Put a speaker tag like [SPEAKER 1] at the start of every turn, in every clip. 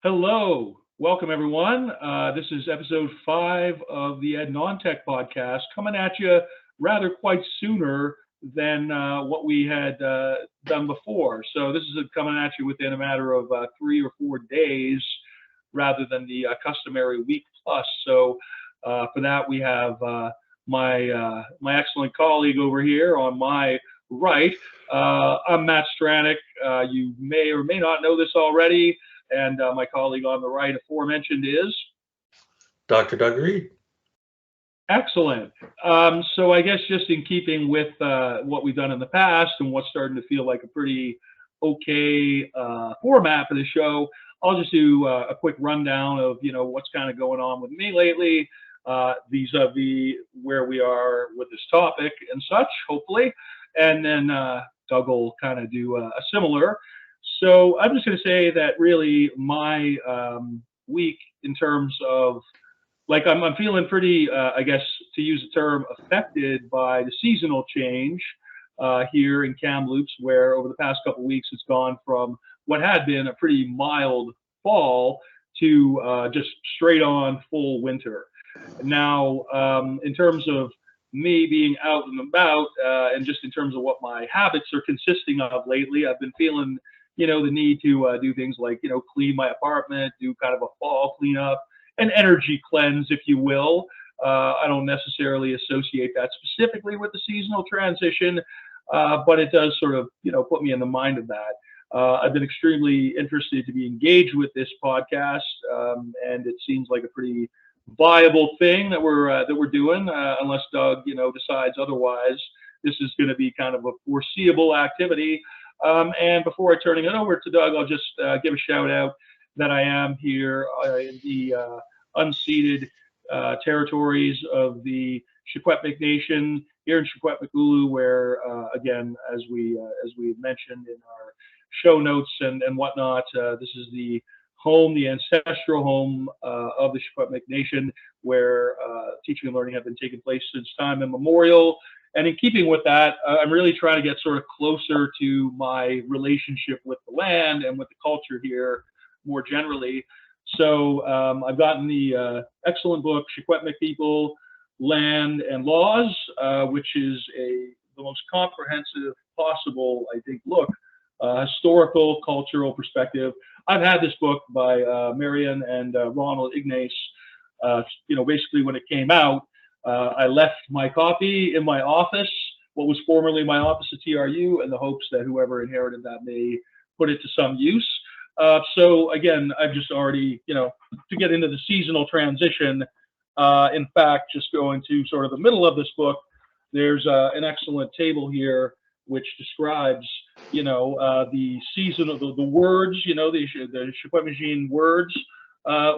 [SPEAKER 1] Hello, welcome everyone. This is episode 5 of the Ed Non-Tech podcast, coming at you rather quite sooner than what we had done before. So this is coming at you within a matter of 3 or 4 days rather than the customary week plus. So for that, we have my excellent colleague over here on my right. I'm Matt Stranick. You may or may not know this already. And my colleague on the right, aforementioned, is
[SPEAKER 2] Dr. Doug Reed.
[SPEAKER 1] Excellent. So I guess just in keeping with what we've done in the past and what's starting to feel like a pretty okay format for the show, I'll just do a quick rundown of what's kind of going on with me lately, vis-a-vis where we are with this topic and such, hopefully, and then Doug will kind of do a similar. So I'm just going to say that really my week in terms of, like, I'm feeling pretty, I guess, to use the term, affected by the seasonal change here in Kamloops, where over the past couple of weeks it's gone from what had been a pretty mild fall to just straight on full winter. Now, in terms of me being out and about, and just in terms of what my habits are consisting of lately, I've been feeling the need to do things like, clean my apartment, do kind of a fall cleanup, an energy cleanse, if you will. I don't necessarily associate that specifically with the seasonal transition, but it does sort of, put me in the mind of that. I've been extremely interested to be engaged with this podcast, and it seems like a pretty viable thing that we're doing, unless Doug, decides otherwise. This is going to be kind of a foreseeable activity. And before turning it over to Doug, I'll just give a shout out that I am here in the unceded territories of the Secwepemc Nation here in Secwepemc, where again, as we mentioned in our show notes and whatnot, this is the home, the ancestral home of the Secwepemc Nation, where teaching and learning have been taking place since time immemorial. And in keeping with that, I'm really trying to get sort of closer to my relationship with the land and with the culture here more generally. So I've gotten the excellent book, Secwepemc People, Land and Laws, which is the most comprehensive possible, I think, look, historical, cultural perspective. I've had this book by Marion and Ronald Ignace, basically when it came out. I left my copy in my office, what was formerly my office at TRU, in the hopes that whoever inherited that may put it to some use. So again, I've just already, to get into the seasonal transition, in fact, just going to sort of the middle of this book, there's an excellent table here which describes, the season of the words, the Secwepemc words,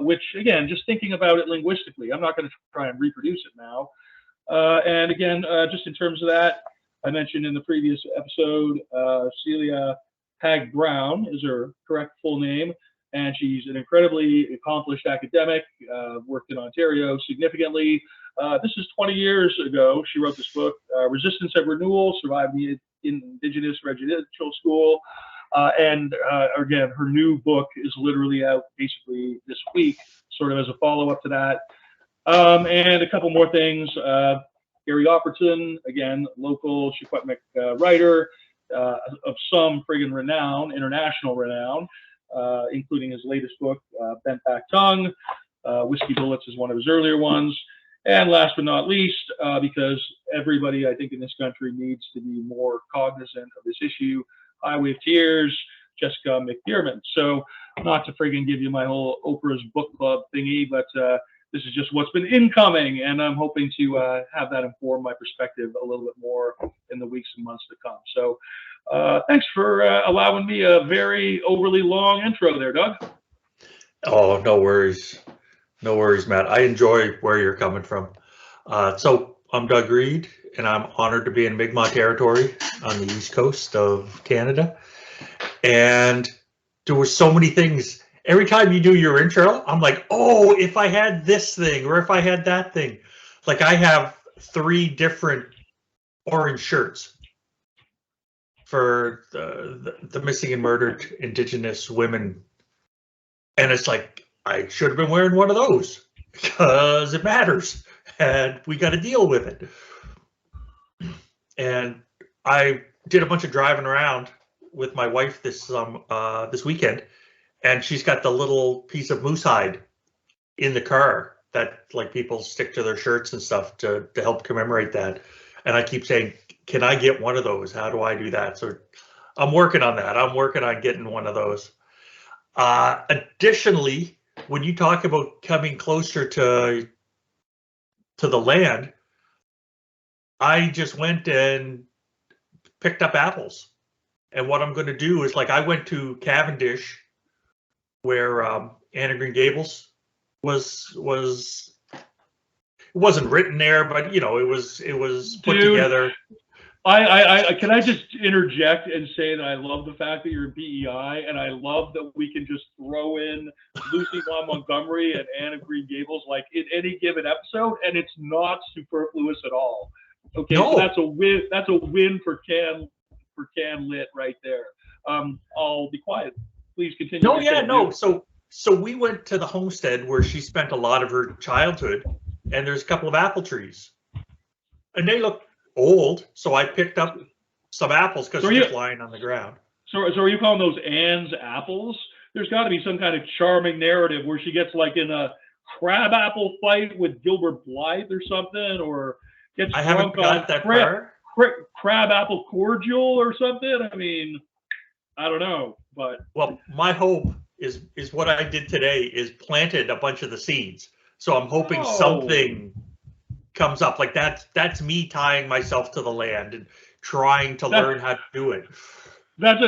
[SPEAKER 1] which, again, just thinking about it linguistically, I'm not going to try and reproduce it now. And again, just in terms of that, I mentioned in the previous episode, Celia Hag Brown is her correct full name, and she's an incredibly accomplished academic, worked in Ontario significantly. This is 20 years ago. She wrote this book, Resistance and Renewal, Survived the Indigenous Residential School. And again, her new book is literally out basically this week, sort of as a follow-up to that. And a couple more things. Gary Opperton, again, local Secwepemc writer of some friggin' renown, international renown, including his latest book, Bent Back Tongue. Whiskey Bullets is one of his earlier ones. And last but not least, because everybody, I think, in this country needs to be more cognizant of this issue, Highway of Tears, Jessica McDermott. So, not to friggin' give you my whole Oprah's book club thingy, but this is just what's been incoming, and I'm hoping to have that inform my perspective a little bit more in the weeks and months to come. So, thanks for allowing me a very overly long intro there, Doug.
[SPEAKER 2] Oh, no worries. No worries, Matt. I enjoy where you're coming from. So I'm Doug Reed, and I'm honored to be in Mi'kmaq territory on the east coast of Canada. And there were so many things. Every time you do your intro, I'm like, oh, if I had this thing or if I had that thing. Like I have 3 different orange shirts for the missing and murdered Indigenous women. And it's like, I should have been wearing one of those because it matters and we got to deal with it. And I did a bunch of driving around with my wife this weekend, and she's got the little piece of moose hide in the car that like people stick to their shirts and stuff to help commemorate that. And I keep saying, can I get one of those? How do I do that? So I'm working on that. I'm working on getting one of those. Additionally, when you talk about coming closer to the land, I just went and picked up apples. And what I'm going to do is, like, I went to Cavendish, where Anne of Green Gables was. It wasn't written there, but you know, it was put together.
[SPEAKER 1] I can I just interject and say that I love the fact that you're in PEI, and I love that we can just throw in Lucy Vaughn Montgomery and Anne of Green Gables like in any given episode, and it's not superfluous at all. Okay,
[SPEAKER 2] No.
[SPEAKER 1] so that's a win. That's a win for Can Lit right there. I'll be quiet. Please continue.
[SPEAKER 2] No, yeah, no. So we went to the homestead where she spent a lot of her childhood, and there's a couple of apple trees, and they look old, so I picked up some apples because they're just lying on the ground.
[SPEAKER 1] So are you calling those Anne's apples? There's got to be some kind of charming narrative where she gets like in a crab apple fight with Gilbert Blythe or something, or gets
[SPEAKER 2] I haven't got that far.
[SPEAKER 1] Crab apple cordial or something. I mean, I don't know, but
[SPEAKER 2] well, my hope is what I did today is planted a bunch of the seeds. So I'm hoping something comes up. Like that's me tying myself to the land and trying to learn how to do it.
[SPEAKER 1] That's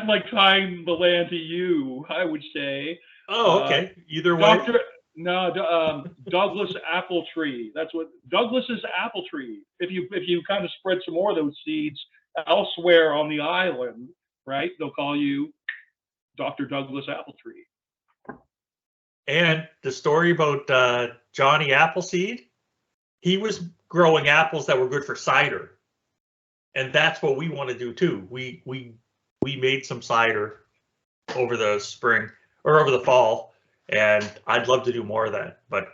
[SPEAKER 1] like tying the land to you, I would say.
[SPEAKER 2] Oh, okay. Either way.
[SPEAKER 1] Douglas apple tree. That's what Douglas's apple tree. If you kind of spread some more of those seeds elsewhere on the island, right? They'll call you Dr. Douglas apple tree.
[SPEAKER 2] And the story about Johnny Appleseed, he was growing apples that were good for cider, and that's what we want to do too. We made some cider over the spring or over the fall, and I'd love to do more of that. But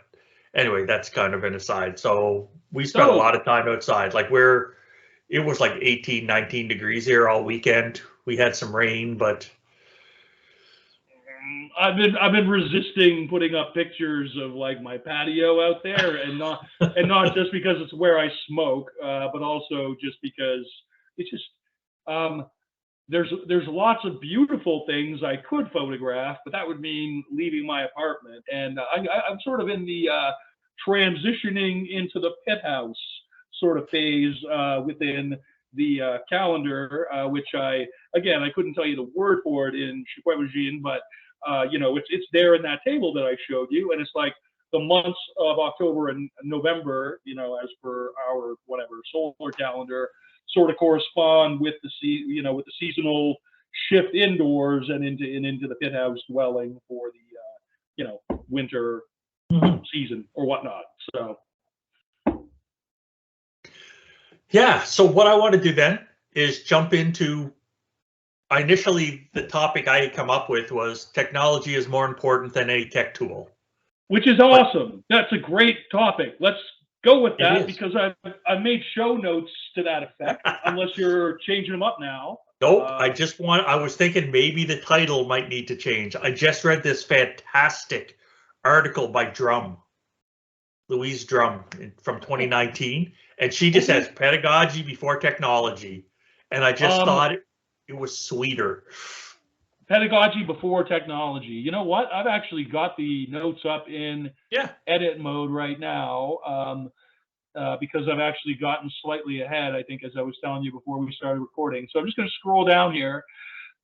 [SPEAKER 2] anyway, that's kind of an aside. So we spent a lot of time outside. Like it was like 18, 19 degrees here all weekend. We had some rain, but
[SPEAKER 1] I've been resisting putting up pictures of like my patio out there, and not just because it's where I smoke, but also just because it's just there's lots of beautiful things I could photograph, but that would mean leaving my apartment, and I'm sort of in the transitioning into the pit house sort of phase within the calendar, which I couldn't tell you the word for it in Secwepemc, but it's there in that table that I showed you, and it's like the months of October and November, as per our whatever solar calendar, sort of correspond with the seasonal shift indoors and into the pit house dwelling for the winter season or whatnot. So
[SPEAKER 2] yeah. So what I want to do then is jump into. Initially, the topic I had come up with was technology is more important than any tech tool.
[SPEAKER 1] which is awesome. That's a great topic. Let's go with that
[SPEAKER 2] is.
[SPEAKER 1] because I've made show notes to that effect. Unless you're changing them up now.
[SPEAKER 2] Nope. I was thinking maybe the title might need to change. I just read this fantastic article by Louise Drum from 2019, and she just says pedagogy before technology. And I just thought it was sweeter.
[SPEAKER 1] Pedagogy before technology. You know what? I've actually got the notes up in edit mode right now because I've actually gotten slightly ahead, I think, as I was telling you before we started recording. So I'm just going to scroll down here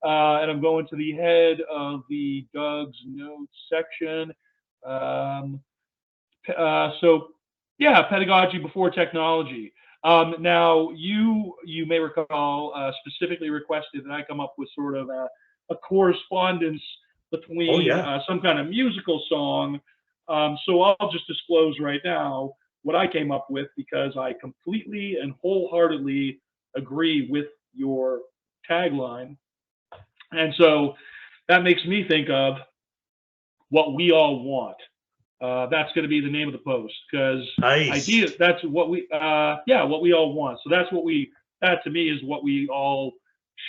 [SPEAKER 1] and I'm going to the head of the Doug's notes section. So yeah, pedagogy before technology. Now you may recall specifically requested that I come up with sort of a correspondence between some kind of musical song. So I'll just disclose right now what I came up with because I completely and wholeheartedly agree with your tagline. And so that makes me think of what we all want. That's going to be the name of the post because that's what we what we all want. So that to me is what we all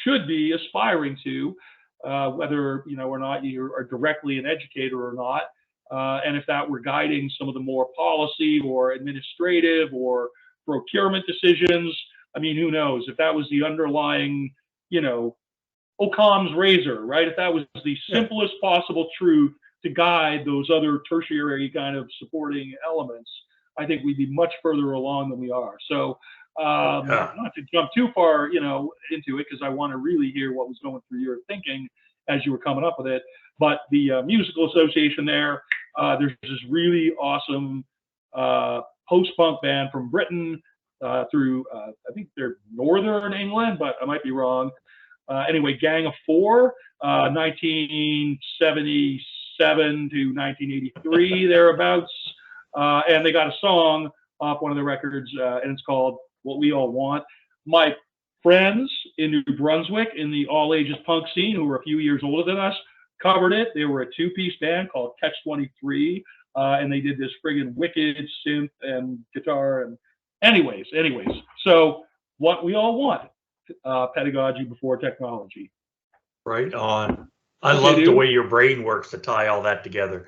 [SPEAKER 1] should be aspiring to, whether or not you are directly an educator or not, and if that were guiding some of the more policy or administrative or procurement decisions. I mean, who knows if that was the underlying, Occam's razor, right? If that was the simplest possible truth to guide those other tertiary kind of supporting elements, I think we'd be much further along than we are. So not to jump too far, into it, because I want to really hear what was going through your thinking as you were coming up with it. But the Musical Association there's this really awesome post-punk band from Britain through, I think they're Northern England, but I might be wrong. Anyway, Gang of Four, 1977 to 1983 thereabouts, and they got a song off one of the records, and it's called "What We All Want." My friends in New Brunswick in the all ages punk scene, who were a few years older than us, covered it. They were a two-piece band called Catch 23, and they did this friggin' wicked synth and guitar. And anyways, so what we all want, pedagogy before technology.
[SPEAKER 2] Right on. I love the way your brain works to tie all that together.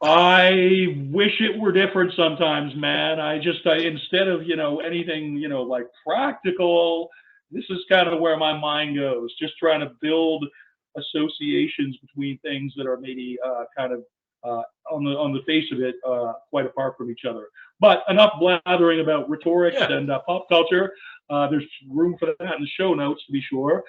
[SPEAKER 1] I wish it were different sometimes, man. Instead of, anything, like practical, this is kind of where my mind goes, just trying to build associations between things that are maybe kind of on the face of it quite apart from each other. But enough blathering about rhetorics and pop culture. There's room for that in the show notes, to be sure.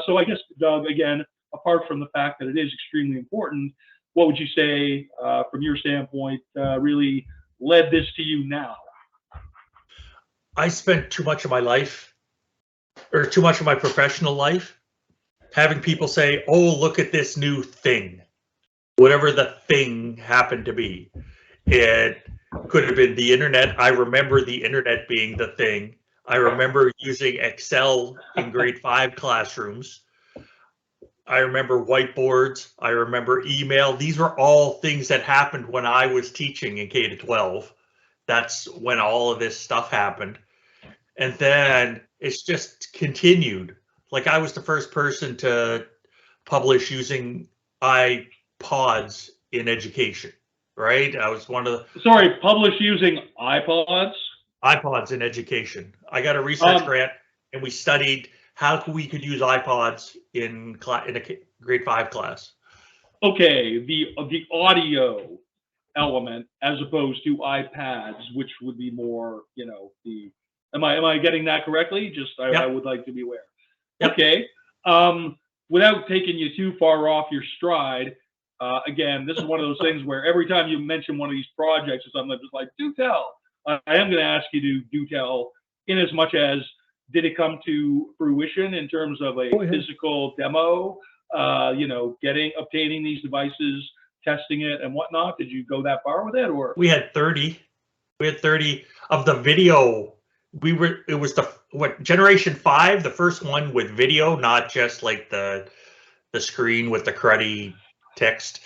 [SPEAKER 1] So I guess, Doug, again, apart from the fact that it is extremely important, what would you say, from your standpoint, really led this to you now?
[SPEAKER 2] I spent too much of my life, or too much of my professional life, having people say, "Oh, look at this new thing," whatever the thing happened to be. It could have been the internet. I remember the internet being the thing. I remember using Excel in grade 5 classrooms. I remember whiteboards. I remember email. These were all things that happened when I was teaching in K-12. That's when all of this stuff happened. And then it's just continued. Like, I was the first person to publish using iPods in education, right? I was one of the...
[SPEAKER 1] Sorry, publish using iPods?
[SPEAKER 2] iPods in education. I got a research grant, and we studied how we could use iPods in a grade 5 class. Okay, the audio element as opposed to iPads, which would be more, the... Am I getting that correctly? I would like to be aware. Yep. Okay. Without taking you too far off your stride, again, this is one of those things where every time you mention one of these projects or something, I'm just like, do tell. I am going to ask you to do tell, in as much as, did it come to fruition in terms of a physical demo, obtaining these devices, testing it and whatnot? Did you go that far with it, or? We had 30 of the video. It was generation 5, the first one with video, not just like the screen with the cruddy text.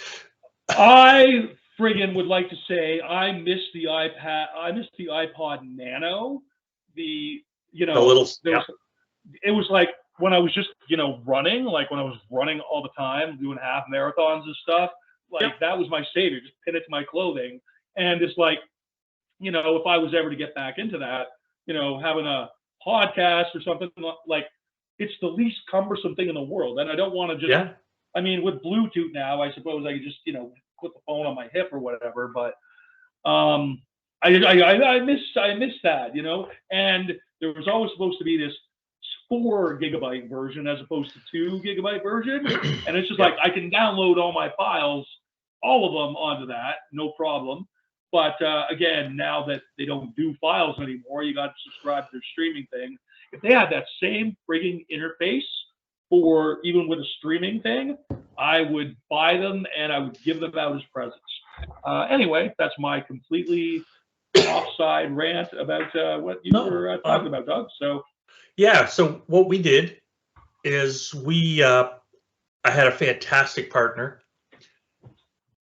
[SPEAKER 2] I
[SPEAKER 1] friggin' would like to say I miss the iPad. I miss the iPod Nano. The you
[SPEAKER 2] The little,
[SPEAKER 1] know there
[SPEAKER 2] yeah,
[SPEAKER 1] was it was like when I was just running, like when I was running all the time, doing half marathons and stuff. Like
[SPEAKER 2] yep,
[SPEAKER 1] that was my savior. Just pin it to my clothing, and it's like if I was ever to get back into that, having a podcast or something like it's the least cumbersome thing in the world. And I don't want to just,
[SPEAKER 2] yeah,
[SPEAKER 1] I mean, with Bluetooth now, I suppose I could just, put the phone on my hip or whatever. But um, I miss that, and there was always supposed to be this 4 GB version as opposed to 2 GB version. And it's just like,
[SPEAKER 2] yep,
[SPEAKER 1] I can download all my files, all of them onto that, no problem. But again, now that they don't do files anymore, you got to subscribe to their streaming thing. If they had that same frigging interface for even with a streaming thing, I would buy them and I would give them out as presents. Anyway, that's my completely offside rant about what you
[SPEAKER 2] no,
[SPEAKER 1] were talking about, Doug. So
[SPEAKER 2] yeah. So what we did is I had a fantastic partner,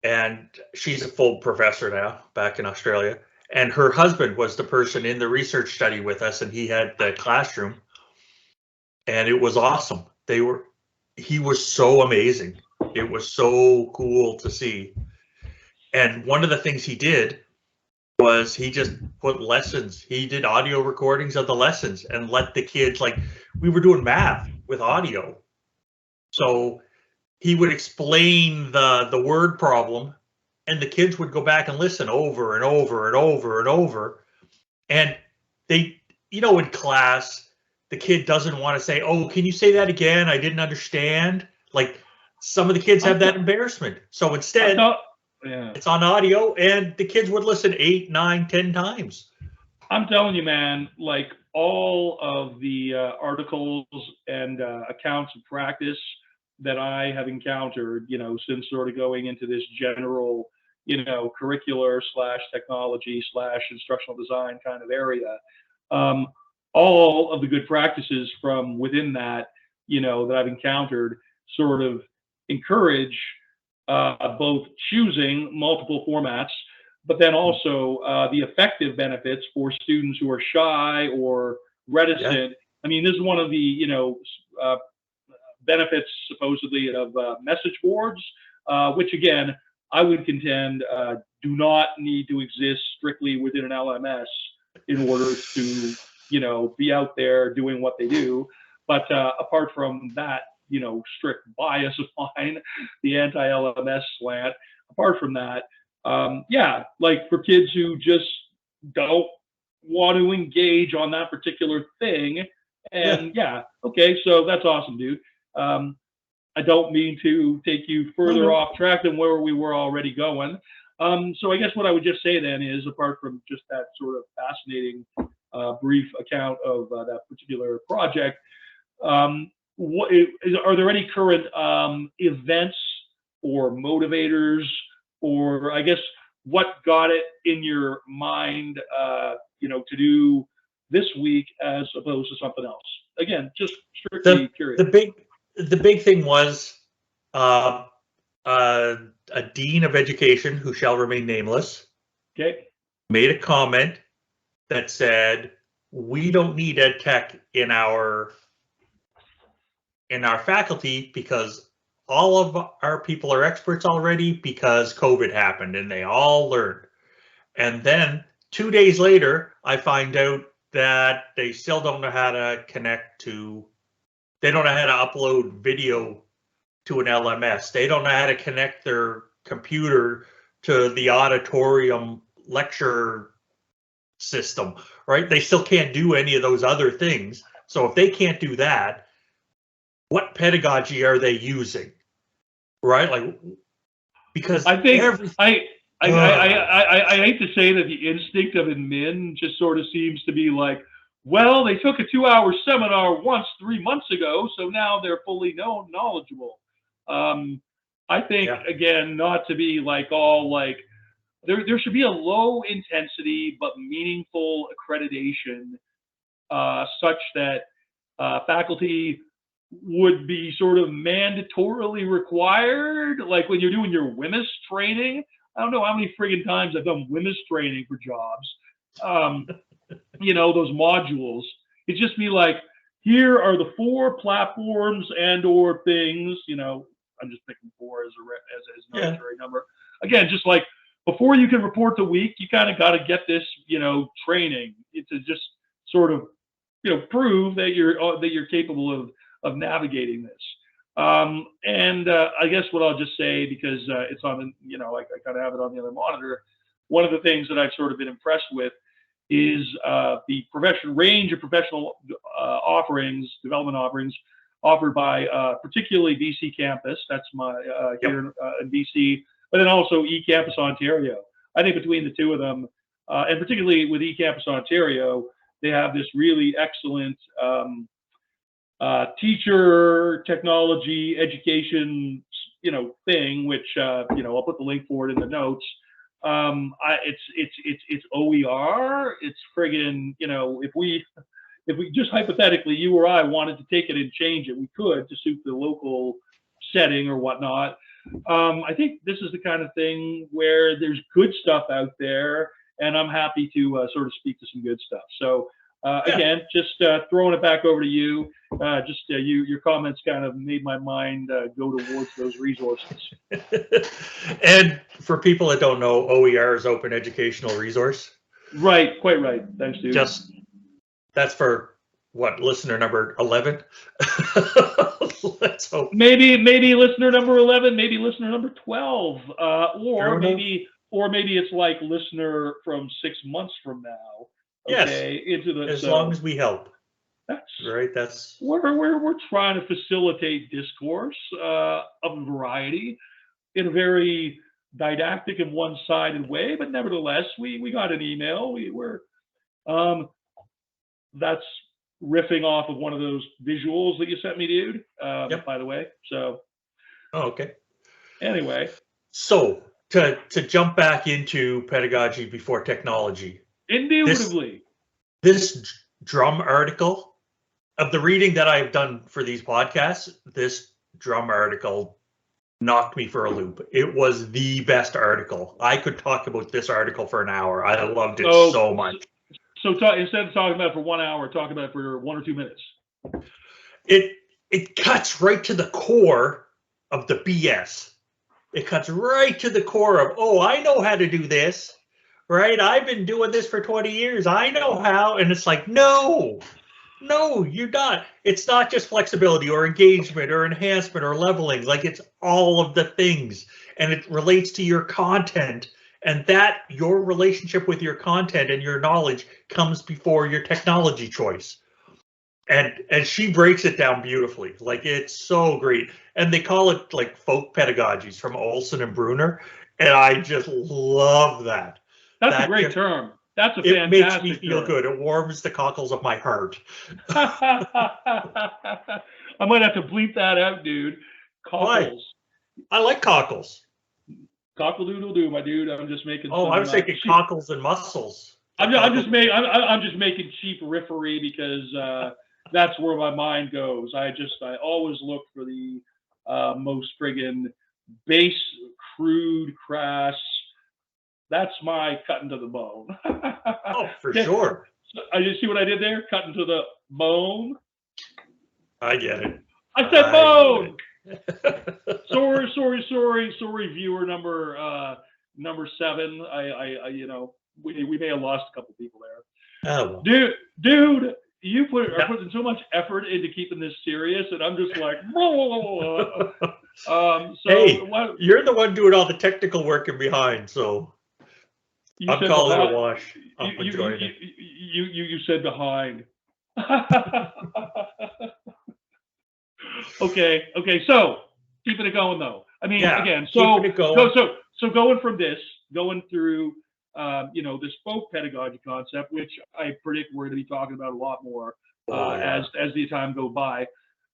[SPEAKER 2] and she's a full professor now back in Australia. And her husband was the person in the research study with us, and he had the classroom, and it was awesome. He was so amazing. It was so cool to see. And one of the things he did was he just put lessons. He did audio recordings of the lessons and let the kids, like, we were doing math with audio. So he would explain the word problem, and the kids would go back and listen over and over and over and over. And they, in class, the kid doesn't want to say, "Oh, can you say that again? I didn't understand." Like, some of the kids have that embarrassment. So instead,
[SPEAKER 1] yeah.
[SPEAKER 2] it's on audio, and the kids would listen 8, 9, 10 times.
[SPEAKER 1] I'm telling you, man, like all of the articles and accounts of practice that I have encountered, since sort of going into this general, curricular / technology / instructional design kind of area, um, all of the good practices from within that, that I've encountered sort of encourage both choosing multiple formats, but then also the effective benefits for students who are shy or
[SPEAKER 2] Yeah.
[SPEAKER 1] reticent. I mean, this is one of the uh, benefits supposedly of message boards, which again I would contend do not need to exist strictly within an LMS in order to be out there doing what they do. But apart from that, strict bias of mine, the anti-LMS slant. Apart from that, yeah, like for kids who just don't want to engage on that particular thing. And yeah, okay, so that's awesome, dude. Um, I don't mean to take you further
[SPEAKER 2] No.
[SPEAKER 1] off track than where we were already going. So I guess what I would just say then is, apart from just that sort of fascinating brief account of that particular project, are there any current events or motivators, or I guess what got it in your mind, to do this week as opposed to something else? Again, just strictly curious.
[SPEAKER 2] The big thing was uh, a dean of education, who shall remain nameless,
[SPEAKER 1] Okay.
[SPEAKER 2] made a comment that said, "We don't need ed tech in our faculty because all of our people are experts already because COVID happened and they all learned." And then 2 days later, I find out that they still don't know how to they don't know how to upload video to an LMS. They don't know how to connect their computer to the auditorium lecture system, right? They still can't do any of those other things. So if they can't do that, what pedagogy are they using, right? Like, because
[SPEAKER 1] I think I hate to say that the instinct of admin just sort of seems to be like, well, they took a 2-hour seminar once 3 months ago, so now they're fully knowledgeable. I think again, not to be like all like there should be a low intensity but meaningful accreditation, such that faculty would be sort of mandatorily required, like when you're doing your WMIS training. I don't know how many friggin' times I've done women's training for jobs. Those modules. It's just me like, here are the 4 platforms and or things. I'm just picking 4 as an arbitrary number. Again, just like before you can report the week, you kind of got to get this, training. It's to just sort of, prove that you're capable of navigating this. And I guess what I'll just say, because it's on, I kind of have it on the other monitor. One of the things that I've sort of been impressed with is the range of professional development offerings offered by particularly BC Campus. That's my here in BC, but then also eCampus Ontario. I think between the two of them, and particularly with eCampus Ontario, they have this really excellent teacher technology education, thing, which I'll put the link for it in the notes. It's OER. It's friggin', if we just hypothetically, you or I wanted to take it and change it, we could to suit the local setting or whatnot. I think this is the kind of thing where there's good stuff out there, and I'm happy to sort of speak to some good stuff. So again, just throwing it back over to you. Your comments kind of made my mind go towards those resources.
[SPEAKER 2] And for people that don't know, OER is Open Educational Resource.
[SPEAKER 1] Right, quite right. Thanks, dude.
[SPEAKER 2] That's for what, listener number 11? Let's hope.
[SPEAKER 1] Maybe listener number 11, maybe listener number 12, or maybe it's like listener from 6 months from now. Okay,
[SPEAKER 2] yes, as long as we help.
[SPEAKER 1] We're trying to facilitate discourse of a variety in a very didactic and one-sided way, but nevertheless, we got an email. That's riffing off of one of those visuals that you sent me, dude. By the way, so.
[SPEAKER 2] Oh, okay.
[SPEAKER 1] Anyway.
[SPEAKER 2] So to jump back into pedagogy before technology.
[SPEAKER 1] Indubitably.
[SPEAKER 2] This drum article, of the reading that I've done for these podcasts, this drum article knocked me for a loop. It was the best article. I could talk about this article for an hour. I loved it so much.
[SPEAKER 1] So instead of talking about it for 1 hour, talk about it for 1 or 2 minutes.
[SPEAKER 2] It cuts right to the core of the BS. It cuts right to the core of, I know how to do this, right? I've been doing this for 20 years. I know how. And it's like, no, you're not. It's not just flexibility or engagement or enhancement or leveling. Like, it's all of the things. And it relates to your content. And that your relationship with your content and your knowledge comes before your technology choice. And she breaks it down beautifully. Like, it's so great. And they call it like folk pedagogies from Olson and Bruner. And I just love that.
[SPEAKER 1] That's a great term. That's a fantastic term. It makes me feel
[SPEAKER 2] good. It warms the cockles of my heart.
[SPEAKER 1] I might have to bleep that out, dude. Cockles.
[SPEAKER 2] Why? I like cockles.
[SPEAKER 1] Cockle-doodle-doo, my dude. I'm just making.
[SPEAKER 2] I was thinking cockles and mussels.
[SPEAKER 1] I'm just making cheap riffery because that's where my mind goes. I always look for the most friggin' base, crude, crass. That's my cutting to the bone.
[SPEAKER 2] For sure.
[SPEAKER 1] You see what I did there? Cutting to the bone.
[SPEAKER 2] I get it.
[SPEAKER 1] I said bone. Sorry, viewer number 7. We may have lost a couple people there.
[SPEAKER 2] Oh,
[SPEAKER 1] dude, you are putting so much effort into keeping this serious, and I'm just like,
[SPEAKER 2] you're the one doing all the technical work in behind, so I'm calling it a wash.
[SPEAKER 1] You said behind. Okay. So keeping it going though. I mean, again, so going from this, going through, this folk pedagogy concept, which I predict we're going to be talking about a lot more as the time go by.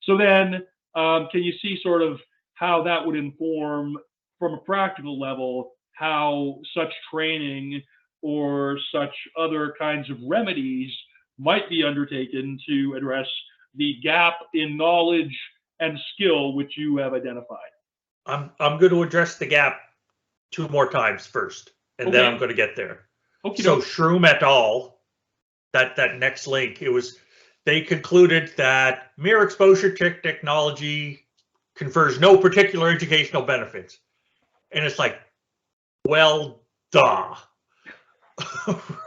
[SPEAKER 1] So then, can you see sort of how that would inform, from a practical level, how such training or such other kinds of remedies might be undertaken to address the gap in knowledge and skill which you have identified?
[SPEAKER 2] I'm going to address the gap 2 more times first, and then
[SPEAKER 1] Okay.
[SPEAKER 2] I'm going to get there.
[SPEAKER 1] Okay.
[SPEAKER 2] So Shroom et al., that next link, they concluded that mere exposure to technology confers no particular educational benefits. And it's like, well, duh.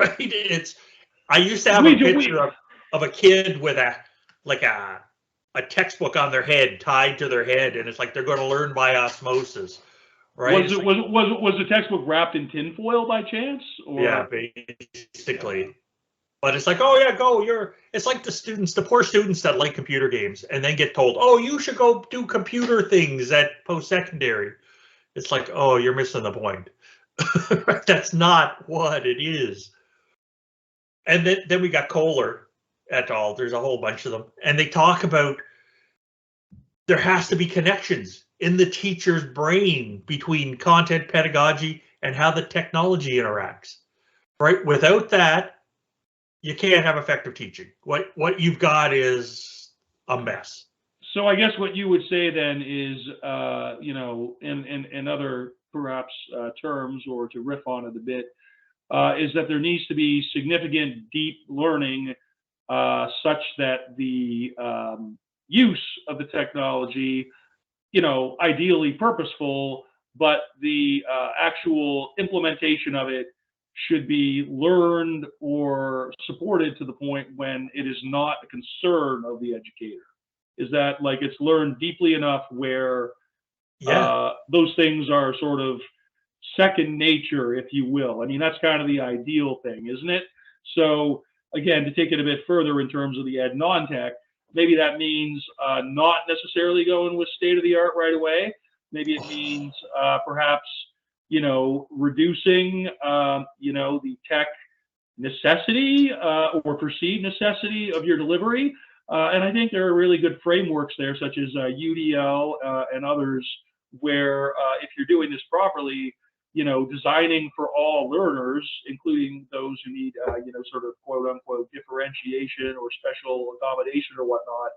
[SPEAKER 2] Right? I used to have a picture of a kid with a textbook on their head, tied to their head, and it's like they're going to learn by osmosis. Right?
[SPEAKER 1] Was the textbook wrapped in tinfoil by chance? Or?
[SPEAKER 2] Yeah, basically. But it's like, oh yeah, go. It's like the poor students that like computer games and then get told, oh, you should go do computer things at post-secondary. It's like, oh, you're missing the point. That's not what it is. And then we got Kohler et al. There's a whole bunch of them. And they talk about there has to be connections in the teacher's brain between content pedagogy and how the technology interacts. Right? Without that, you can't have effective teaching. What you've got is a mess.
[SPEAKER 1] So I guess what you would say then is, in other perhaps terms, or to riff on it a bit, is that there needs to be significant deep learning such that the use of the technology, ideally purposeful, but the actual implementation of it should be learned or supported to the point when it is not a concern of the educator. Is that like it's learned deeply enough where those things are sort of second nature, if you will? I mean, that's kind of the ideal thing, isn't it? So again, to take it a bit further in terms of the ed non-tech, maybe that means not necessarily going with state of the art right away. Maybe it means perhaps, reducing, the tech necessity or perceived necessity of your delivery. And I think there are really good frameworks there, such as UDL and others, where if you're doing this properly, designing for all learners, including those who need, sort of quote unquote differentiation or special accommodation or whatnot,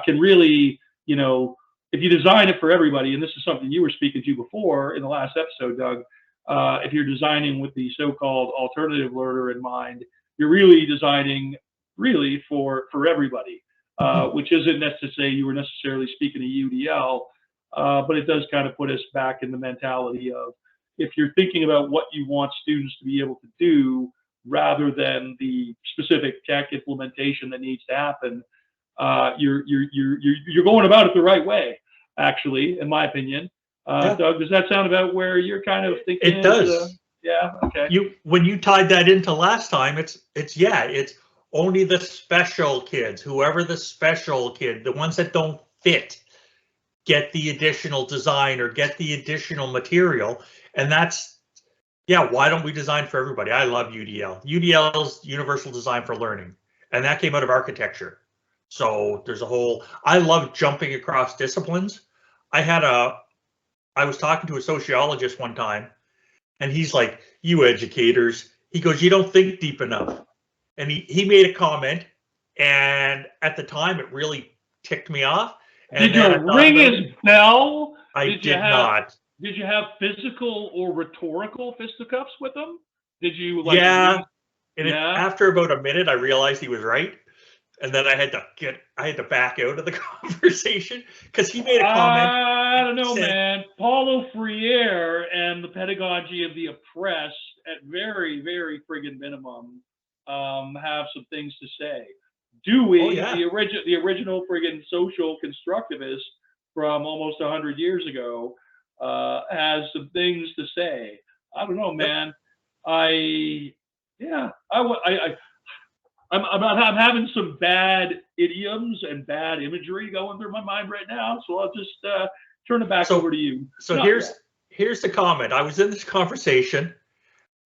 [SPEAKER 1] can really, if you design it for everybody, and this is something you were speaking to before in the last episode, Doug, if you're designing with the so-called alternative learner in mind, you're really designing really for everybody, which isn't necessarily you were necessarily speaking to UDL, but it does kind of put us back in the mentality of if you're thinking about what you want students to be able to do rather than the specific tech implementation that needs to happen, you're going about it the right way, actually, in my opinion. Doug, does that sound about where you're kind of thinking?
[SPEAKER 2] It does.
[SPEAKER 1] Yeah. Okay.
[SPEAKER 2] When you tied that into last time, it's only the special kids, whoever the special kid, the ones that don't fit, get the additional design or get the additional material. And that's, why don't we design for everybody? I love UDL. UDL's Universal Design for Learning, and that came out of architecture. So there's I love jumping across disciplines. I was talking to a sociologist one time, and he's like, you educators, he goes, you don't think deep enough. And he made a comment, and at the time it really ticked me off. And
[SPEAKER 1] did you ring his bell?
[SPEAKER 2] I did not.
[SPEAKER 1] Did you have physical or rhetorical fisticuffs with him? Did you
[SPEAKER 2] after about a minute I realized he was right. And then I had to back out of the conversation because he made a comment.
[SPEAKER 1] I don't know, man. Paulo Freire and the pedagogy of the oppressed, at very, very friggin' minimum, have some things to say. Dewey, the original friggin' social constructivist from almost 100 years ago, has some things to say. I don't know, man. I'm having some bad idioms and bad imagery going through my mind right now, so I'll just turn it back over to you.
[SPEAKER 2] So here's the comment. I was in this conversation,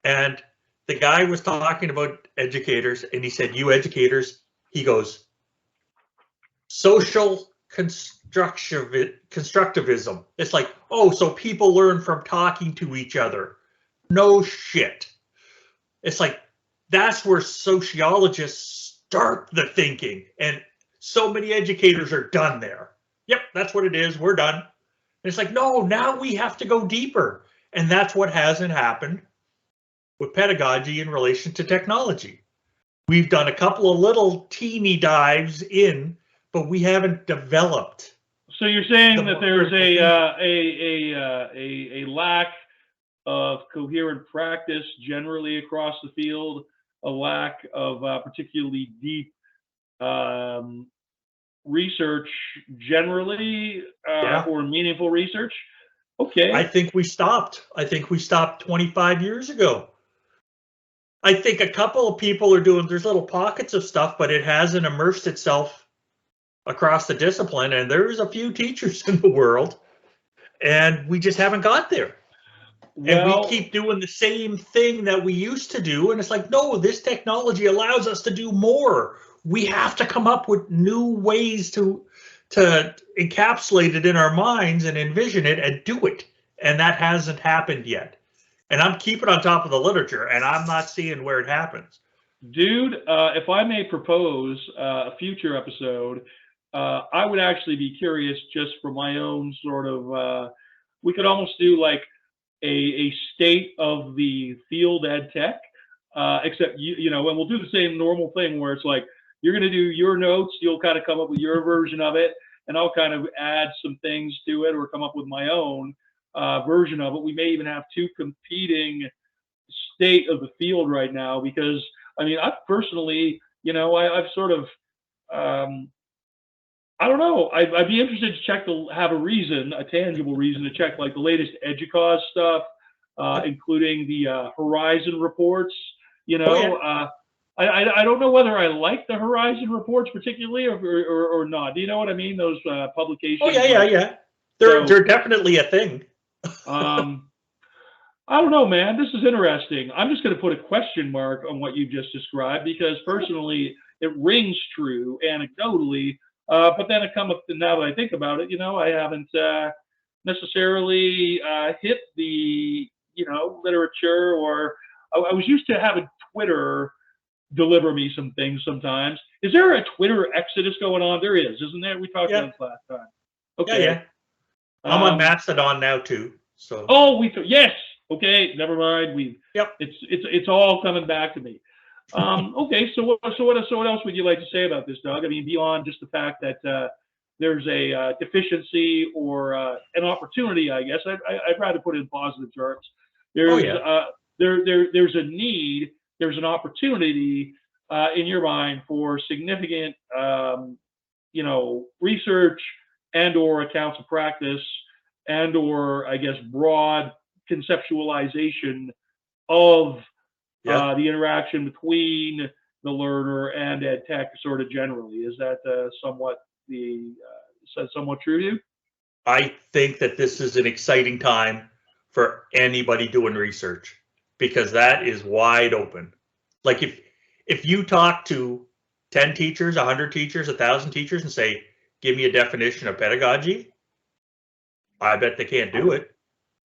[SPEAKER 2] and the guy was talking about educators, and he said, "You educators," he goes, "social constructivism." It's like, oh, so people learn from talking to each other. No shit. It's like, that's where sociologists start the thinking, and so many educators are done there. Yep, that's what it is. We're done. And it's like, no, now we have to go deeper. And that's what hasn't happened with pedagogy in relation to technology. We've done a couple of little teeny dives in, but we haven't developed.
[SPEAKER 1] So you're saying
[SPEAKER 2] The
[SPEAKER 1] that
[SPEAKER 2] more
[SPEAKER 1] there's
[SPEAKER 2] critical
[SPEAKER 1] a lack of coherent practice generally across the field, a lack of particularly deep research generally,
[SPEAKER 2] Yeah.
[SPEAKER 1] or meaningful research. Okay.
[SPEAKER 2] I think we stopped. I think we stopped 25 years ago. I think a couple of people are doing, there's little pockets of stuff, but it hasn't immersed itself across the discipline. And there's a few teachers in the world, and we just haven't got there. And
[SPEAKER 1] Well,
[SPEAKER 2] we keep doing the same thing that we used to do. And it's like, no, this technology allows us to do more. We have to come up with new ways to encapsulate it in our minds and envision it and do it. And that hasn't happened yet. And I'm keeping on top of the literature, and I'm not seeing where it happens.
[SPEAKER 1] dude, if I may propose a future episode, I would actually be curious just for my own sort of, we could almost do like a state of the field ed tech, except, you know, and we'll do the same normal thing where it's like, you're going to do your notes, you'll kind of come up with your version of it, and I'll kind of add some things to it or come up with my own version of it. We may even have two competing state of the field right now, because I mean, I personally, you know, I've sort of, I don't know. I'd be interested to check have a reason, a tangible reason to check like the latest EDUCAUSE stuff, including the Horizon reports. You know, I don't know whether I like the Horizon reports particularly or not. Do you know what I mean? Those publications.
[SPEAKER 2] Oh yeah. They're definitely a thing.
[SPEAKER 1] I don't know, man. This is interesting. I'm just going to put a question mark on what you just described, because personally, it rings true anecdotally. But then it comes up, now that I think about it, you know, I haven't necessarily hit the, you know, literature, or I was used to having Twitter deliver me some things sometimes. Is there a Twitter exodus going on? There is, isn't there? We talked about this last time. Okay.
[SPEAKER 2] Yeah. I'm on Mastodon now too. So.
[SPEAKER 1] Oh, yes. Okay, never mind.
[SPEAKER 2] Yep.
[SPEAKER 1] It's all coming back to me. Okay, so what else would you like to say about this, Doug? I mean, beyond just the fact that there's a deficiency or an opportunity, I guess I'd rather put it in positive terms. There's there's a need, there's an opportunity in your mind for significant, you know, research and or accounts of practice and or I guess broad conceptualization of the interaction between the learner and ed tech sort of generally. Is that somewhat true to you?
[SPEAKER 2] I think that this is an exciting time for anybody doing research, because that is wide open. Like if you talk to 10 teachers, 100 teachers, 1,000 teachers and say, give me a definition of pedagogy, I bet they can't do it.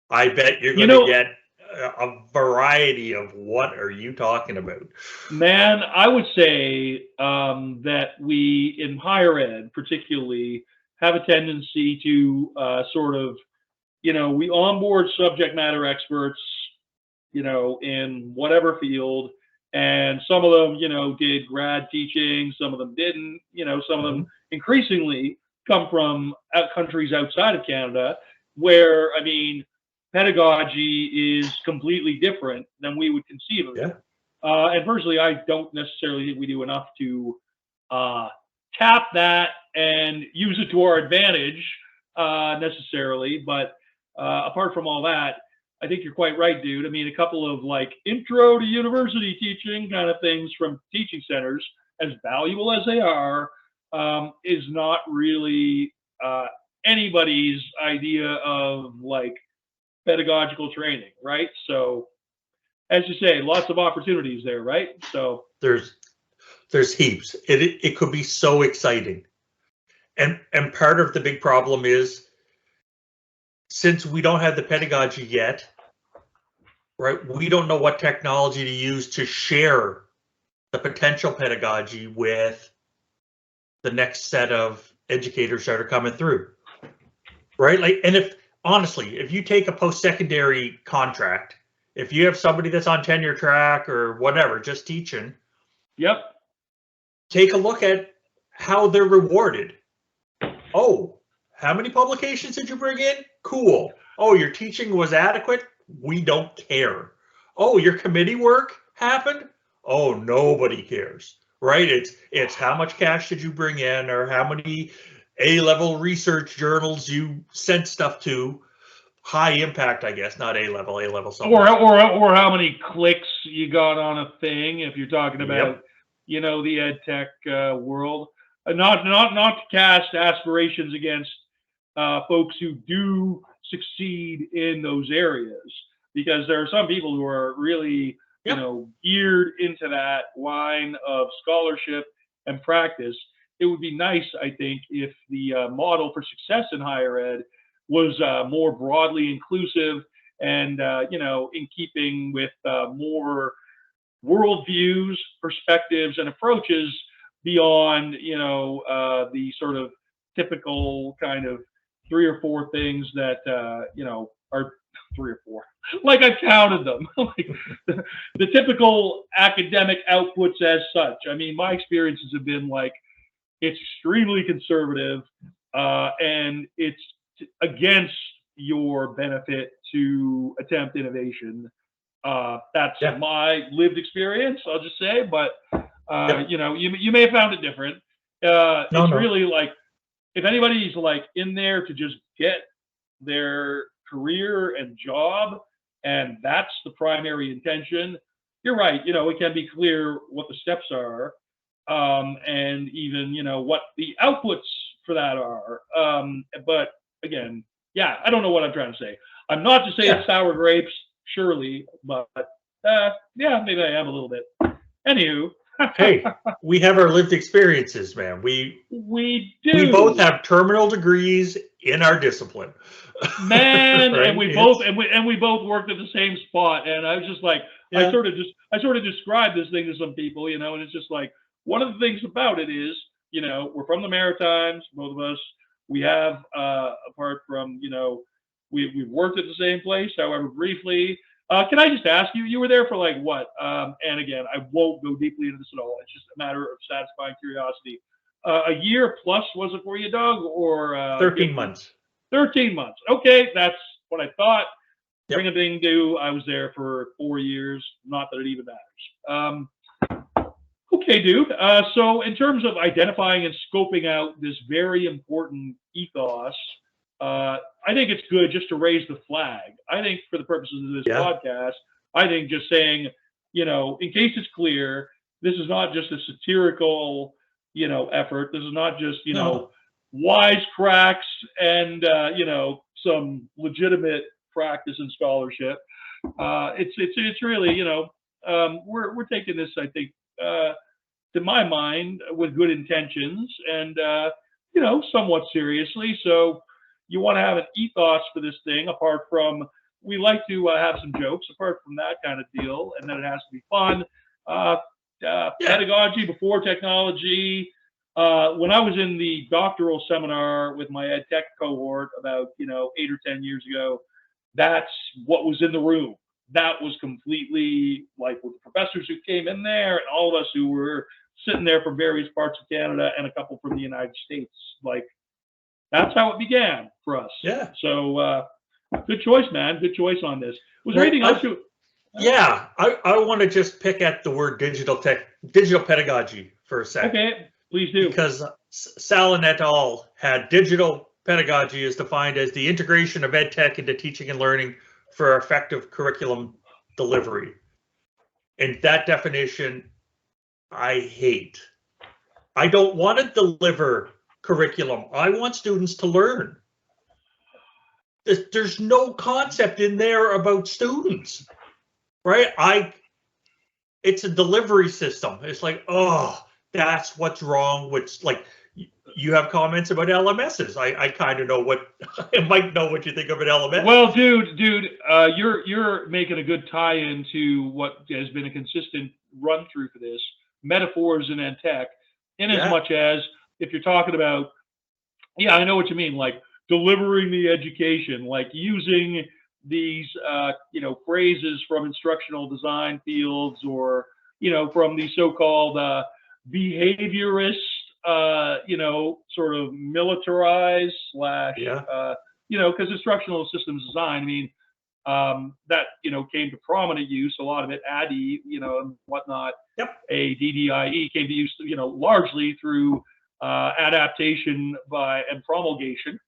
[SPEAKER 2] I bet you're going to get a variety of what are you talking about?
[SPEAKER 1] Man, I would say that we in higher ed particularly have a tendency to sort of, you know, we onboard subject matter experts, you know, in whatever field, and some of them, you know, did grad teaching, some of them didn't, you know, some of them increasingly come from countries outside of Canada, where, I mean, pedagogy is completely different than we would conceive of it. And personally, I don't necessarily think we do enough to tap that and use it to our advantage necessarily. But apart from all that, I think you're quite right, dude. I mean, a couple of like intro to university teaching kind of things from teaching centers, as valuable as they are, is not really anybody's idea of like pedagogical training, right? So, as you say, lots of opportunities there, right? So
[SPEAKER 2] there's heaps. It could be so exciting, and part of the big problem is, since we don't have the pedagogy yet, right? We don't know what technology to use to share the potential pedagogy with the next set of educators that are coming through, right? Like, and if honestly, if you take a post-secondary contract, if you have somebody that's on tenure track or whatever, just teaching,
[SPEAKER 1] Yep.
[SPEAKER 2] take a look at how they're rewarded. Oh, how many publications did you bring in? Cool. Oh, your teaching was adequate? We don't care. Oh, your committee work happened? Oh, nobody cares, right? It's how much cash did you bring in, or how many A-level research journals you sent stuff to. High impact, I guess, not A-level,
[SPEAKER 1] Or how many clicks you got on a thing, if you're talking about, the ed tech world. Not to cast aspirations against folks who do succeed in those areas, because there are some people who are really, geared into that line of scholarship and practice. It would be nice, I think, if the model for success in higher ed was more broadly inclusive and, in keeping with more worldviews, perspectives, and approaches beyond, the sort of typical kind of 3 or 4 things that, are 3 or 4. Like I've counted them, like the typical academic outputs as such. I mean, my experiences have been like, it's extremely conservative, and it's against your benefit to attempt innovation. That's my lived experience, I'll just say, but you may have found it different. It's really like, if anybody's like in there to just get their career and job, and that's the primary intention, you're right. It can be clear what the steps are, and even, what the outputs for that are. But again, I don't know what I'm trying to say. I'm not to say it's sour grapes, surely, but maybe I am a little bit. Anywho.
[SPEAKER 2] Hey, we have our lived experiences, man. We
[SPEAKER 1] do.
[SPEAKER 2] We both have terminal degrees in our discipline,
[SPEAKER 1] man. Right? And we both worked at the same spot. And I was just like, I sort of described this thing to some people, and it's just like, one of the things about it is, we're from the Maritimes, both of us. We have, apart from, we've worked at the same place, however briefly. Can I just ask you, you were there for like what? And again, I won't go deeply into this at all. It's just a matter of satisfying curiosity. A year plus was it for you, Doug? Or
[SPEAKER 2] 13 months.
[SPEAKER 1] 13 months. Okay, that's what I thought. Bring a thing due. I was there for 4 years. Not that it even matters. Okay, dude. So in terms of identifying and scoping out this very important ethos, I think it's good just to raise the flag. I think for the purposes of this podcast, I think just saying, in case it's clear, this is not just a satirical, effort. This is not just, wisecracks and, some legitimate practice and scholarship. It's really, we're taking this, I think, to my mind, with good intentions and, somewhat seriously. So, you want to have an ethos for this thing, apart from, we like to have some jokes, apart from that kind of deal, and then it has to be fun. Pedagogy before technology. When I was in the doctoral seminar with my ed tech cohort about 8 or 10 years ago, that's what was in the room. That was completely like with the professors who came in there, and all of us who were sitting there from various parts of Canada and a couple from the United States. Like, that's how it began for us.
[SPEAKER 2] Yeah.
[SPEAKER 1] So good choice, man. Good choice on this. Was there anything else you?
[SPEAKER 2] I want to just pick at the word digital pedagogy for a second.
[SPEAKER 1] Okay, please do.
[SPEAKER 2] Because Salin et al. Had digital pedagogy is defined as the integration of ed tech into teaching and learning for effective curriculum delivery. And that definition, I hate. I don't want to deliver curriculum. I want students to learn. There's no concept in there about students, right? It's a delivery system. It's like, oh, that's what's wrong with, like, you have comments about LMSs. I kind of know I might know what you think of an LMS.
[SPEAKER 1] Well, dude, you're making a good tie-in to what has been a consistent run through for this, metaphors in ed tech, in as much as, if you're talking about, I know what you mean. Like, delivering the education, like using these, phrases from instructional design fields, or, from the so-called behaviorist, sort of militarized slash,
[SPEAKER 2] Yeah.
[SPEAKER 1] because instructional systems design, I mean, that, came to prominent use, a lot of it, ADDIE, and whatnot,
[SPEAKER 2] Yep.
[SPEAKER 1] ADDIE came to use, largely through adaptation and promulgation.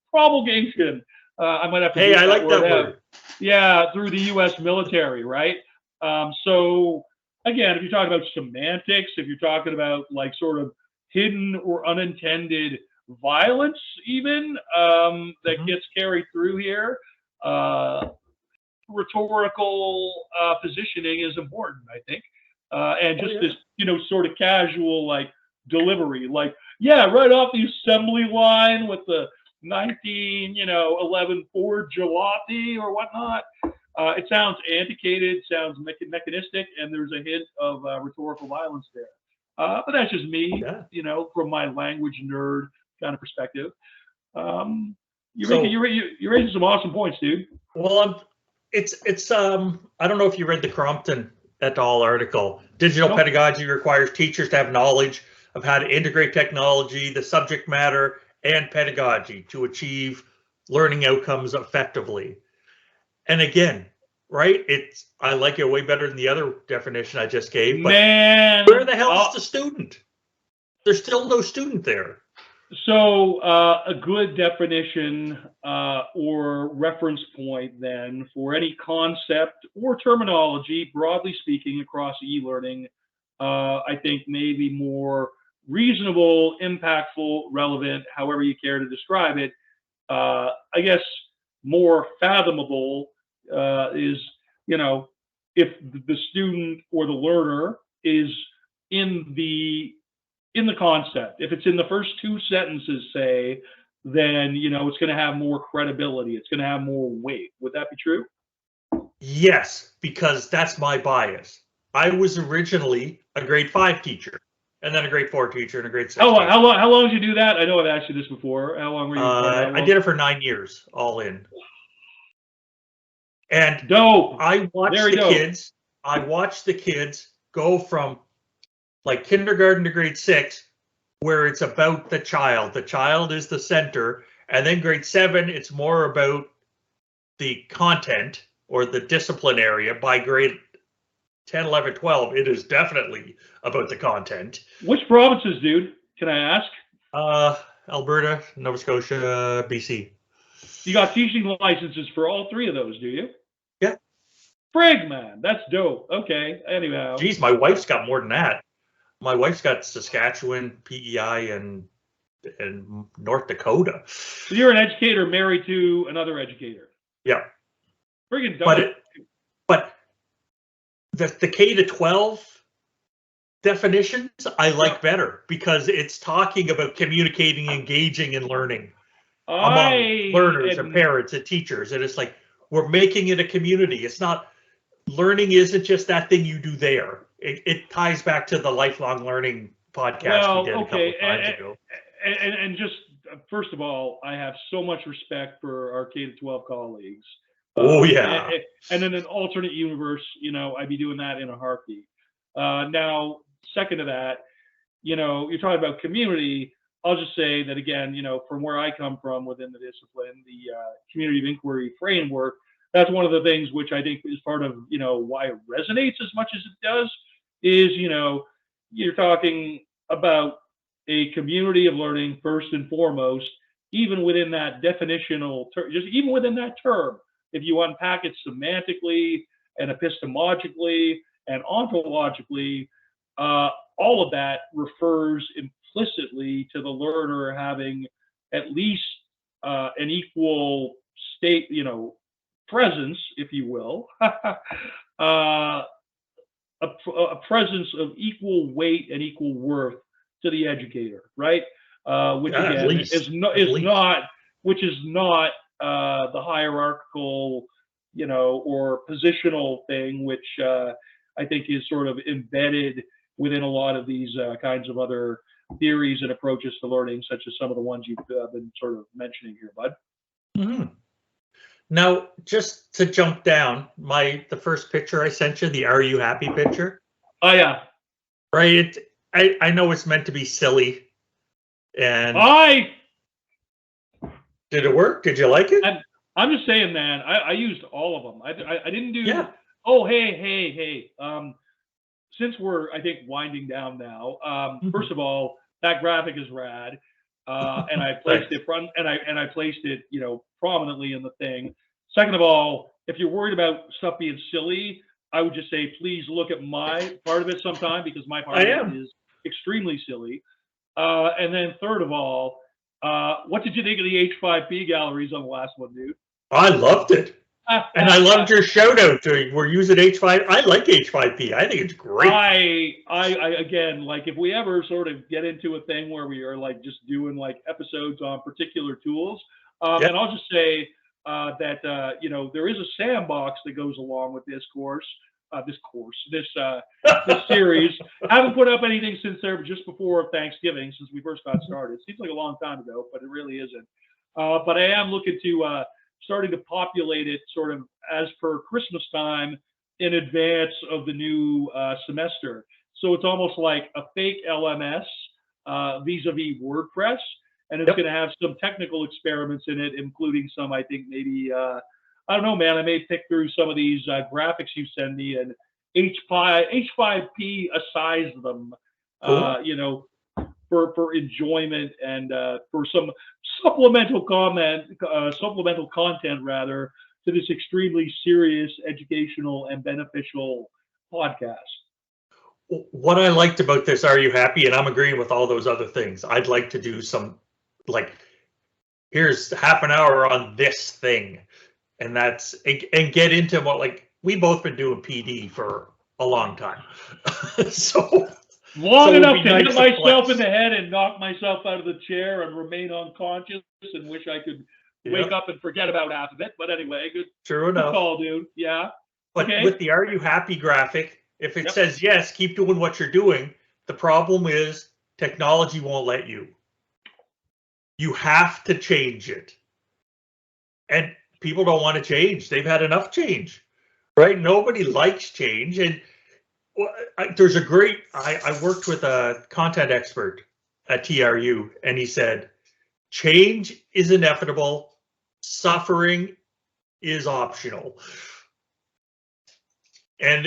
[SPEAKER 1] I might have to
[SPEAKER 2] Hey,
[SPEAKER 1] bleep
[SPEAKER 2] I like that
[SPEAKER 1] out.
[SPEAKER 2] word.
[SPEAKER 1] Yeah, through the U.S. military, right? So again, if you're talking about semantics, if you're talking about like sort of hidden or unintended violence, even that
[SPEAKER 2] Mhm.
[SPEAKER 1] gets carried through here, rhetorical positioning is important, I think, and
[SPEAKER 2] Oh,
[SPEAKER 1] just
[SPEAKER 2] yeah.
[SPEAKER 1] this, sort of casual like delivery, like, yeah, right off the assembly line with the 1911 Ford Jalopy or whatnot. It sounds antiquated, sounds mechanistic, and there's a hint of rhetorical violence there. But that's just me,
[SPEAKER 2] Yeah.
[SPEAKER 1] from my language nerd kind of perspective.
[SPEAKER 2] So,
[SPEAKER 1] You're raising some awesome points, dude.
[SPEAKER 2] well, it's I don't know if you read the Crompton et al. Article. Digital
[SPEAKER 1] Nope.
[SPEAKER 2] pedagogy requires teachers to have knowledge of how to integrate technology, the subject matter, and pedagogy to achieve learning outcomes effectively. And again, right? I like it way better than the other definition I just gave, but
[SPEAKER 1] Man,
[SPEAKER 2] where the hell is the student? There's still no student there.
[SPEAKER 1] so a good definition or reference point then for any concept or terminology, broadly speaking, across e-learning, I think maybe more reasonable, impactful, relevant, however you care to describe it. I guess more fathomable is, if the student or the learner is in the concept. If it's in the first two sentences, say, then it's going to have more credibility. It's going to have more weight. Would that be true?
[SPEAKER 2] Yes, because that's my bias. I was originally a grade 5 teacher, and then a grade 4 teacher, and a grade 6 teacher.
[SPEAKER 1] How long did you do that? I know I've asked you this before. How long were you?
[SPEAKER 2] I did it for 9 years, all in. And
[SPEAKER 1] Dope.
[SPEAKER 2] I watched
[SPEAKER 1] Very
[SPEAKER 2] the
[SPEAKER 1] dope.
[SPEAKER 2] kids. I watched the kids go from like kindergarten to grade 6, where it's about the child. The child is the center, and then grade 7, it's more about the content or the discipline area. By grade 10, 11, 12, it is definitely about the content.
[SPEAKER 1] Which provinces, dude? Can I ask?
[SPEAKER 2] Alberta, Nova Scotia, BC.
[SPEAKER 1] You got teaching licenses for all three of those, do you?
[SPEAKER 2] Yeah.
[SPEAKER 1] Frig, man, that's dope. Okay. Anyhow.
[SPEAKER 2] Geez, my wife's got more than that. My wife's got Saskatchewan, PEI, and North Dakota.
[SPEAKER 1] So you're an educator married to another educator.
[SPEAKER 2] Yeah.
[SPEAKER 1] Friggin' dope.
[SPEAKER 2] But the K to 12 definitions I like better, because it's talking about communicating, engaging, and learning among learners and parents and teachers. And it's like, we're making it a community. It's not, learning isn't just that thing you do there. It ties back to the lifelong learning podcast we did a couple of times ago.
[SPEAKER 1] And just, first of all, I have so much respect for our K to 12 colleagues.
[SPEAKER 2] Oh, yeah.
[SPEAKER 1] And in an alternate universe, I'd be doing that in a heartbeat. Now, second to that, you're talking about community. I'll just say that again, from where I come from within the discipline, the community of inquiry framework, that's one of the things which I think is part of, why it resonates as much as it does, is, you're talking about a community of learning first and foremost, even within that definitional term, just even within that term, if you unpack it semantically and epistemologically and ontologically, all of that refers implicitly to the learner having at least an equal state, presence, if you will, a presence of equal weight and equal worth to the educator, right? Which again is not the hierarchical, or positional thing, which I think is sort of embedded within a lot of these kinds of other theories and approaches to learning, such as some of the ones you've been sort of mentioning here, bud.
[SPEAKER 2] Mhm. Now, just to jump down, the first picture I sent you, the "Are you happy" picture,
[SPEAKER 1] Oh yeah.
[SPEAKER 2] right? I know it's meant to be silly, and
[SPEAKER 1] I
[SPEAKER 2] did it work? Did you like it?
[SPEAKER 1] I'm just saying, man. I used all of them. I didn't do.
[SPEAKER 2] Yeah.
[SPEAKER 1] Oh hey. Since we're I think winding down now. First
[SPEAKER 2] Mhm.
[SPEAKER 1] of all, that graphic is rad, and I placed
[SPEAKER 2] Thanks.
[SPEAKER 1] it front and I placed it prominently in the thing. Second of all, if you're worried about stuff being silly, I would just say please look at my part of it sometime because my part
[SPEAKER 2] I
[SPEAKER 1] of it
[SPEAKER 2] am.
[SPEAKER 1] is extremely silly. And then third of all, what did you think of the H5P galleries on the last one, dude?
[SPEAKER 2] I loved it. And I loved your shout out to we're using H5. I like H5P. I think it's great.
[SPEAKER 1] I again, like if we ever sort of get into a thing where we are like just doing like episodes on particular tools,
[SPEAKER 2] Yeah.
[SPEAKER 1] and I'll just say that there is a sandbox that goes along with this course, this series. I haven't put up anything since there just before Thanksgiving, since we first got started. It seems like a long time ago, but it really isn't. But I am looking to starting to populate it sort of as per Christmas time in advance of the new semester. So it's almost like a fake LMS vis-a-vis WordPress, and it's
[SPEAKER 2] Yep.
[SPEAKER 1] going to have some technical experiments in it, including some, I think maybe I don't know, man. I may pick through some of these graphics you send me and H5P size them,
[SPEAKER 2] Cool.
[SPEAKER 1] for enjoyment and for some supplemental content rather to this extremely serious, educational, and beneficial podcast.
[SPEAKER 2] What I liked about this, Are You Happy? And I'm agreeing with all those other things. I'd like to do some, like, here's half an hour on this thing. And and get into what, like, we both been doing PD for a long time. so
[SPEAKER 1] Long
[SPEAKER 2] it would
[SPEAKER 1] enough
[SPEAKER 2] be
[SPEAKER 1] to hit
[SPEAKER 2] nice to
[SPEAKER 1] myself in
[SPEAKER 2] flex.
[SPEAKER 1] the head and knock myself out of the chair and remain unconscious and wish I could wake
[SPEAKER 2] Yeah,
[SPEAKER 1] up and forget about half of it. But anyway,
[SPEAKER 2] true
[SPEAKER 1] good
[SPEAKER 2] enough.
[SPEAKER 1] call, dude. Yeah.
[SPEAKER 2] But
[SPEAKER 1] Okay.
[SPEAKER 2] with the Are You Happy graphic, if it
[SPEAKER 1] Yep.
[SPEAKER 2] says yes, keep doing what you're doing. The problem is technology won't let you. You have to change it. And people don't want to change. They've had enough change, right? Nobody likes change. And there's a great, I worked with a content expert at TRU, and he said, change is inevitable, suffering is optional. And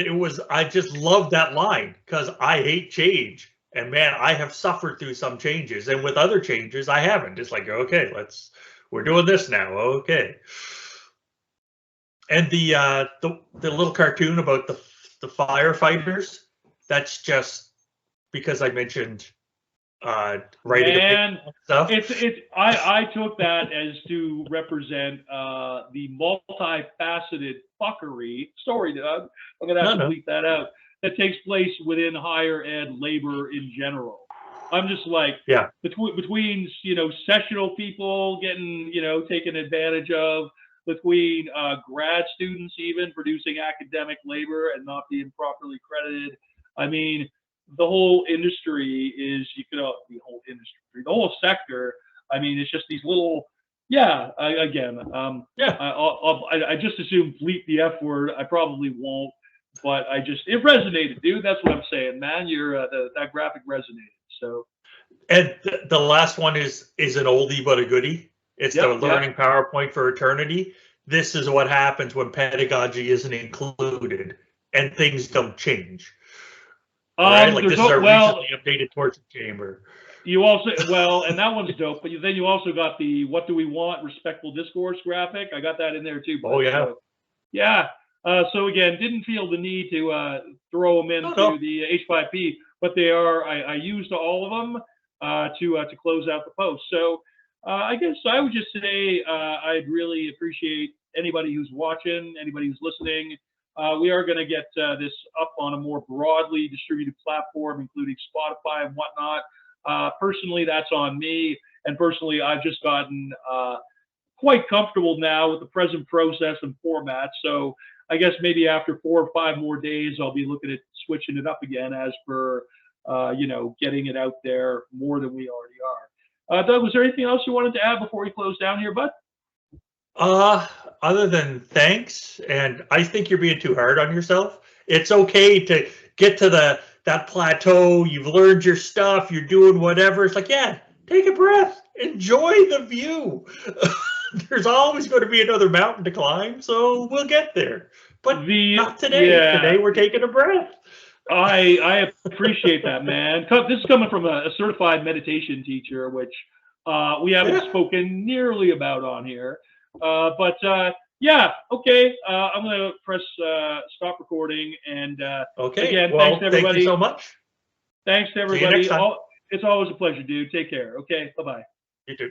[SPEAKER 2] I just love that line because I hate change. And man, I have suffered through some changes. And with other changes, I haven't. It's like, okay, we're doing this now. Okay. And the little cartoon about the firefighters, that's just because I mentioned writing
[SPEAKER 1] Man,
[SPEAKER 2] opinion stuff.
[SPEAKER 1] I took that as to represent the multifaceted fuckery story, Doug. I'm gonna have to
[SPEAKER 2] No.
[SPEAKER 1] bleep that out. That takes place within higher ed labor in general. I'm just like
[SPEAKER 2] Yeah.
[SPEAKER 1] between sessional people getting taken advantage of, between grad students even producing academic labor and not being properly credited. I mean, the whole industry is the whole sector. I mean, it's just these little. Yeah, again,
[SPEAKER 2] Yeah.
[SPEAKER 1] I just assume bleep the F word. I probably won't, but it resonated, dude. That's what I'm saying, man. That graphic resonated. So.
[SPEAKER 2] And the last one is an oldie but a goodie. It's the
[SPEAKER 1] Yep.
[SPEAKER 2] learning PowerPoint for eternity. This is what happens when pedagogy isn't included and things don't change. Right? Like,
[SPEAKER 1] There's
[SPEAKER 2] this is our
[SPEAKER 1] well,
[SPEAKER 2] recently updated torture chamber.
[SPEAKER 1] you also and that one's dope. But then you also got the "What do we want?" respectful discourse graphic. I got that in there too.
[SPEAKER 2] Oh, yeah.
[SPEAKER 1] So, yeah. So again, didn't feel the need to throw them into
[SPEAKER 2] No.
[SPEAKER 1] the H5P, but they are. I used all of them to close out the post. So I guess I would just say I'd really appreciate anybody who's watching, anybody who's listening. We are going to get this up on a more broadly distributed platform, including Spotify and whatnot. Personally, that's on me. And personally, I've just gotten quite comfortable now with the present process and format. So I guess maybe after 4 or 5 more days, I'll be looking at switching it up again as per, getting it out there more than we already are. Doug, was there anything else you wanted to add before we close down here, bud?
[SPEAKER 2] Other than thanks, and I think you're being too hard on yourself. It's okay to get to that plateau. You've learned your stuff. You're doing whatever. It's like, yeah, take a breath. Enjoy the view. There's always going to be another mountain to climb, so we'll get there. But not today.
[SPEAKER 1] Yeah,
[SPEAKER 2] Today we're taking a breath.
[SPEAKER 1] I appreciate that, man. This is coming from a certified meditation teacher, which we haven't
[SPEAKER 2] Yeah.
[SPEAKER 1] spoken nearly about on here. But yeah, okay. I'm gonna press stop recording, and
[SPEAKER 2] Okay.
[SPEAKER 1] again,
[SPEAKER 2] Well,
[SPEAKER 1] thanks to everybody.
[SPEAKER 2] thank you so much.
[SPEAKER 1] Thanks to
[SPEAKER 2] See you
[SPEAKER 1] everybody.
[SPEAKER 2] next time.
[SPEAKER 1] It's always a pleasure, dude. Take care. Okay, bye bye.
[SPEAKER 2] You too.